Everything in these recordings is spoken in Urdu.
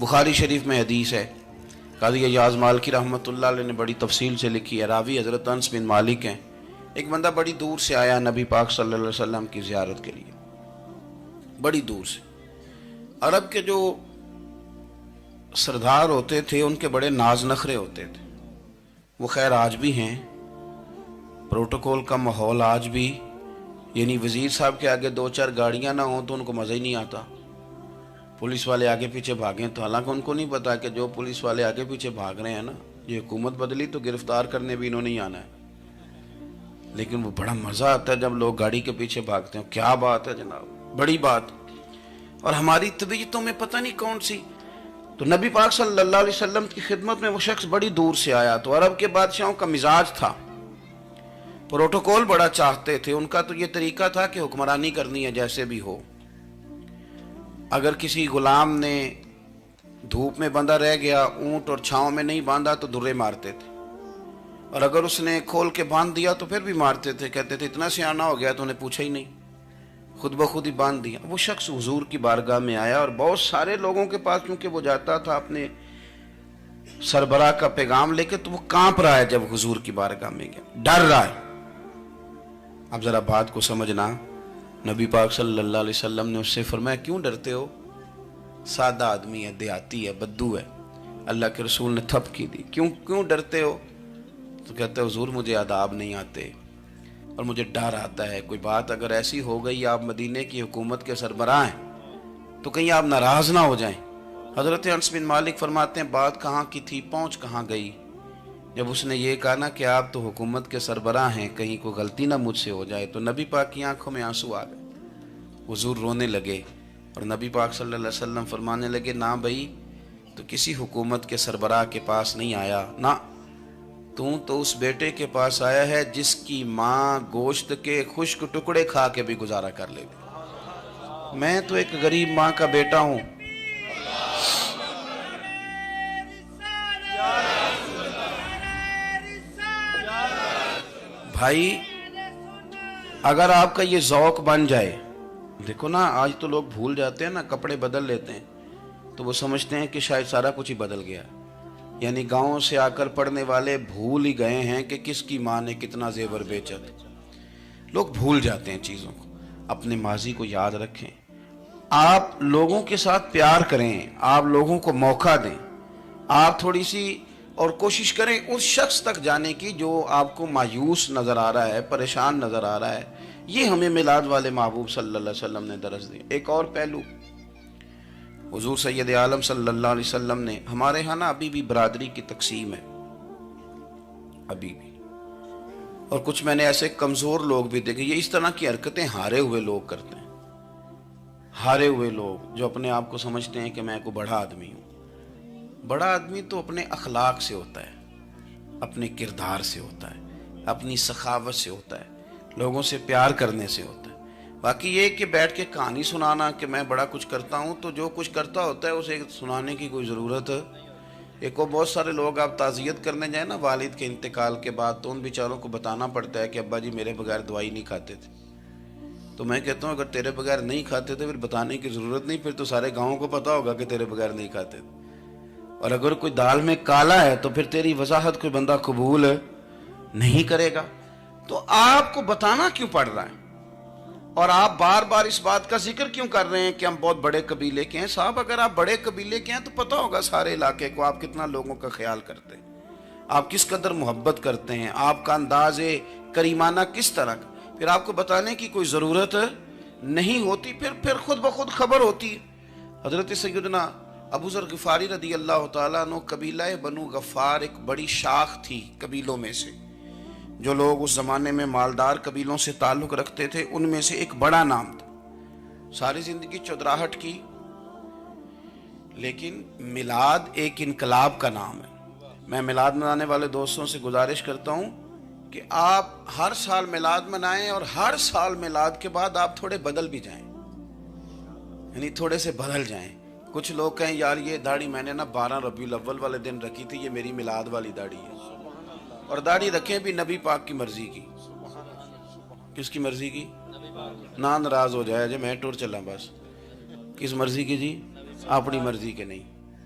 بخاری شریف میں حدیث ہے، قاضی ایاز مالکی رحمۃ اللہ علیہ نے بڑی تفصیل سے لکھی ہے، راوی حضرت انس بن مالک ہیں۔ ایک بندہ بڑی دور سے آیا نبی پاک صلی اللہ علیہ وسلم کی زیارت کے لیے، بڑی دور سے۔ عرب کے جو سردار ہوتے تھے ان کے بڑے ناز نخرے ہوتے تھے، وہ خیر آج بھی ہیں، پروٹوکول کا ماحول آج بھی، یعنی وزیر صاحب کے آگے دو چار گاڑیاں نہ ہوں تو ان کو مزہ ہی نہیں آتا، پولیس والے آگے پیچھے بھاگیں تو حالانکہ ان کو نہیں پتا کہ جو پولیس والے آگے پیچھے بھاگ رہے ہیں نا، یہ حکومت بدلی تو گرفتار کرنے بھی انہوں نے ہی آنا ہے، لیکن وہ بڑا مزہ آتا ہے جب لوگ گاڑی کے پیچھے بھاگتے ہیں۔ کیا بات ہے جناب، بڑی بات۔ اور ہماری طبیعتوں میں پتہ نہیں کون سی، تو نبی پاک صلی اللہ علیہ وسلم کی خدمت میں وہ شخص بڑی دور سے آیا، تو عرب کے بادشاہوں کا مزاج تھا، پروٹوکول بڑا چاہتے تھے، ان کا تو یہ طریقہ تھا کہ حکمرانی کرنی ہے جیسے بھی ہو۔ اگر کسی غلام نے دھوپ میں بندھا رہ گیا، اونٹ اور چھاؤں میں نہیں باندھا تو درے مارتے تھے، اور اگر اس نے کھول کے باندھ دیا تو پھر بھی مارتے تھے، کہتے تھے اتنا سیانا ہو گیا تو انہیں پوچھا ہی نہیں، خود بخود ہی باندھ دیا۔ وہ شخص حضور کی بارگاہ میں آیا، اور بہت سارے لوگوں کے پاس کیونکہ وہ جاتا تھا اپنے سربراہ کا پیغام لے کے، تو وہ کانپ رہا ہے جب حضور کی بارگاہ میں گیا، ڈر رہا ہے۔ اب ذرا بات کو سمجھنا، نبی پاک صلی اللہ علیہ وسلم نے اس سے فرمایا کیوں ڈرتے ہو؟ سادہ آدمی ہے، دیہاتی ہے، بدو ہے۔ اللہ کے رسول نے تھپ کی دی، کیوں ڈرتے ہو؟ تو کہتے ہیں حضور مجھے آداب نہیں آتے اور مجھے ڈر آتا ہے، کوئی بات اگر ایسی ہو گئی، آپ مدینے کی حکومت کے سربراہ ہیں تو کہیں آپ ناراض نہ ہو جائیں۔ حضرت انس بن مالک فرماتے ہیں بات کہاں کی تھی، پہنچ کہاں گئی؟ جب اس نے یہ کہا نا کہ آپ تو حکومت کے سربراہ ہیں، کہیں کوئی غلطی نہ مجھ سے ہو جائے، تو نبی پاک کی آنکھوں میں آنسو آ گئے، حضور رونے لگے، اور نبی پاک صلی اللہ علیہ وسلم فرمانے لگے نہ بھائی، تو کسی حکومت کے سربراہ کے پاس نہیں آیا، نہ تو اس بیٹے کے پاس آیا ہے جس کی ماں گوشت کے خشک ٹکڑے کھا کے بھی گزارا کر لے گی۔ میں تو ایک غریب ماں کا بیٹا ہوں۔ بھائی اگر آپ کا یہ ذوق بن جائے، دیکھو نا آج تو لوگ بھول جاتے ہیں نا، کپڑے بدل لیتے ہیں تو وہ سمجھتے ہیں کہ شاید سارا کچھ ہی بدل گیا، یعنی گاؤں سے آ کر پڑھنے والے بھول ہی گئے ہیں کہ کس کی ماں نے کتنا زیور بیچا تھا۔ لوگ بھول جاتے ہیں چیزوں کو، اپنے ماضی کو یاد رکھیں، آپ لوگوں کے ساتھ پیار کریں، آپ لوگوں کو موقع دیں، آپ تھوڑی سی اور کوشش کریں اس شخص تک جانے کی جو آپ کو مایوس نظر آ رہا ہے، پریشان نظر آ رہا ہے۔ یہ ہمیں میلاد والے محبوب صلی اللہ علیہ وسلم نے درس دی۔ ایک اور پہلو، حضور سید عالم صلی اللہ علیہ وسلم نے، ہمارے ہاں نا ابھی بھی برادری کی تقسیم ہے، ابھی بھی، اور کچھ میں نے ایسے کمزور لوگ بھی دیکھے، یہ اس طرح کی حرکتیں ہارے ہوئے لوگ کرتے ہیں، ہارے ہوئے لوگ جو اپنے آپ کو سمجھتے ہیں کہ میں کوئی بڑا آدمی ہوں۔ بڑا آدمی تو اپنے اخلاق سے ہوتا ہے، اپنے کردار سے ہوتا ہے، اپنی سخاوت سے ہوتا ہے، لوگوں سے پیار کرنے سے ہوتا ہے۔ باقی یہ کہ بیٹھ کے کہانی سنانا کہ میں بڑا کچھ کرتا ہوں، تو جو کچھ کرتا ہوتا ہے اسے سنانے کی کوئی ضرورت ہے؟ ایک اور بہت سارے لوگ آپ تعزیت کرنے جائیں نا والد کے انتقال کے بعد، تو ان بیچاروں کو بتانا پڑتا ہے کہ ابا جی میرے بغیر دوائی نہیں کھاتے تھے۔ تو میں کہتا ہوں اگر تیرے بغیر نہیں کھاتے تھے پھر بتانے کی ضرورت نہیں، پھر تو سارے گاؤں کو پتا ہوگا کہ تیرے بغیر نہیں کھاتے تھے۔ اور اگر کوئی دال میں کالا ہے تو پھر تیری وضاحت کوئی بندہ قبول نہیں کرے گا، تو آپ کو بتانا کیوں پڑ رہا ہے؟ اور آپ بار بار اس بات کا ذکر کیوں کر رہے ہیں کہ ہم بہت بڑے قبیلے کے ہیں؟ صاحب اگر آپ بڑے قبیلے کے ہیں تو پتہ ہوگا سارے علاقے کو آپ کتنا لوگوں کا خیال کرتے ہیں، آپ کس قدر محبت کرتے ہیں، آپ کا انداز کریمانہ کس طرح کا، پھر آپ کو بتانے کی کوئی ضرورت نہیں ہوتی، پھر خود بخود خبر ہوتی ہے۔ حضرت سیدنا ابو ذر غفاری رضی اللہ تعالیٰ عنہ، قبیلہ بنو غفار ایک بڑی شاخ تھی قبیلوں میں سے، جو لوگ اس زمانے میں مالدار قبیلوں سے تعلق رکھتے تھے ان میں سے ایک بڑا نام تھا۔ ساری زندگی چودراہٹ کی، لیکن میلاد ایک انقلاب کا نام ہے۔ میں میلاد منانے والے دوستوں سے گزارش کرتا ہوں کہ آپ ہر سال میلاد منائیں، اور ہر سال میلاد کے بعد آپ تھوڑے بدل بھی جائیں، یعنی تھوڑے سے بدل جائیں۔ کچھ لوگ کہیں یار یہ داڑھی میں نے نا 12 ربیع الاول والے دن رکھی تھی، یہ میری میلاد والی داڑھی ہے، اور داڑھی رکھیں بھی نبی پاک کی مرضی کی۔ کس کی مرضی کی؟ نہ ناراض ہو جائے جی میں ٹور چلا، بس کس مرضی کی جی؟ اپنی مرضی کے نہیں۔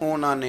ਉਹਨਾਂ ਨੇ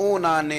ਉਹਨਾਂ ਨੇ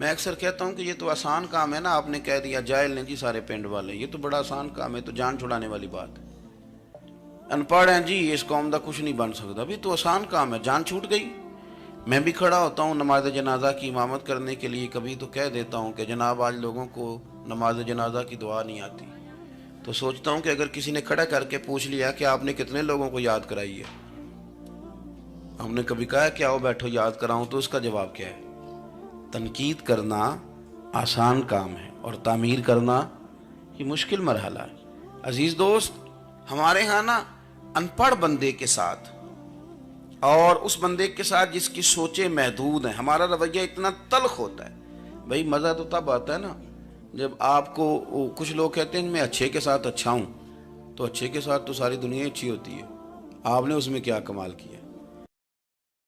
میں اکثر کہتا ہوں کہ یہ تو آسان کام ہے نا، آپ نے کہہ دیا جائل نے جی سارے پنڈ والے، یہ تو بڑا آسان کام ہے، تو جان چھڑانے والی بات ہے۔ ان پڑھ ہیں جی اس قوم دا کچھ نہیں بن سکتا، بھی تو آسان کام ہے، جان چھوٹ گئی۔ میں بھی کھڑا ہوتا ہوں نماز جنازہ کی امامت کرنے کے لیے، کبھی تو کہہ دیتا ہوں کہ جناب آج لوگوں کو نماز جنازہ کی دعا نہیں آتی، تو سوچتا ہوں کہ اگر کسی نے کھڑا کر کے پوچھ لیا کہ آپ نے کتنے لوگوں کو یاد کرائی ہے، ہم نے کبھی کہا کہ آؤ بیٹھو یاد کراؤں، تو اس کا جواب کیا ہے؟ تنقید کرنا آسان کام ہے اور تعمیر کرنا یہ مشکل مرحلہ ہے۔ عزیز دوست، ہمارے ہاں نا ان پڑھ بندے کے ساتھ اور اس بندے کے ساتھ جس کی سوچیں محدود ہیں، ہمارا رویہ اتنا تلخ ہوتا ہے۔ بھائی مزہ تو تب آتا ہے نا جب آپ کو، کچھ لوگ کہتے ہیں میں اچھے کے ساتھ اچھا ہوں، تو اچھے کے ساتھ تو ساری دنیا اچھی ہوتی ہے، آپ نے اس میں کیا کمال کیا؟